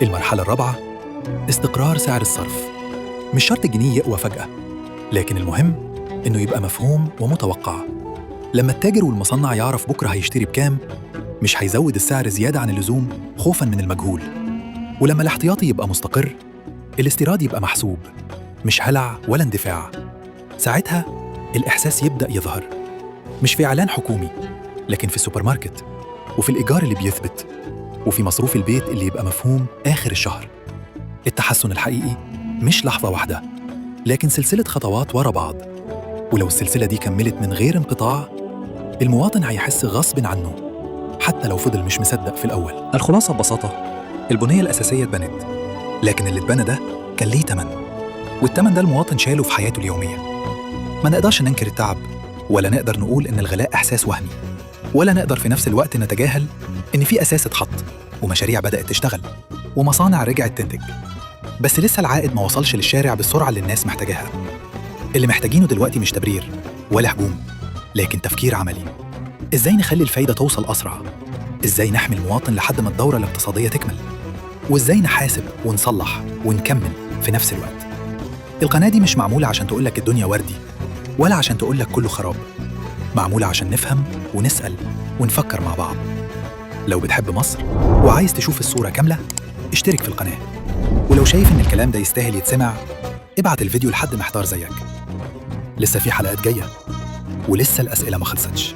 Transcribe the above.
المرحلة الرابعة: استقرار سعر الصرف. مش شرط الجنيه يقوى فجأة، لكن المهم إنه يبقى مفهوم ومتوقع. لما التاجر والمصنع يعرف بكرة هيشتري بكام، مش هيزود السعر زيادة عن اللزوم خوفاً من المجهول. ولما الاحتياطي يبقى مستقر، الاستيراد يبقى محسوب، مش هلع ولا اندفاع. ساعتها الإحساس يبدأ يظهر، مش في إعلان حكومي، لكن في السوبر ماركت، وفي الإيجار اللي بيثبت، وفي مصروف البيت اللي يبقى مفهوم آخر الشهر. التحسن الحقيقي مش لحظة واحدة، لكن سلسلة خطوات ورا بعض. ولو السلسلة دي كملت من غير انقطاع، المواطن هيحس غصب عنه حتى لو فضل مش مصدق في الأول. الخلاصة ببساطة: البنية الأساسية اتبنت، لكن اللي اتبنى ده كان ليه تمن، والتمن ده المواطن شاله في حياته اليومية. ما نقدرش ننكر التعب، ولا نقدر نقول إن الغلاء إحساس وهمي، ولا نقدر في نفس الوقت نتجاهل إن في أساس اتحط، ومشاريع بدأت تشتغل، ومصانع رجعت تنتج. بس لسه العائد ما وصلش للشارع بالسرعة اللي الناس محتاجاها. اللي محتاجينه دلوقتي مش تبرير ولا هجوم، لكن تفكير عملي. إزاي نخلي الفايدة توصل أسرع؟ إزاي نحمي المواطن لحد ما الدورة الاقتصادية تكمل؟ وإزاي نحاسب ونصلح ونكمل في نفس الوقت؟ القناة دي مش معمولة عشان تقولك الدنيا وردي، ولا عشان تقولك كله خراب. معمولة عشان نفهم ونسأل ونفكر مع بعض. لو بتحب مصر وعايز تشوف الصورة كاملة، اشترك في القناة. ولو شايف إن الكلام ده يستاهل يتسمع، ابعت الفيديو لحد محتار زيك. لسه في حلقات جاية، ولسه الأسئلة ما خلصتش.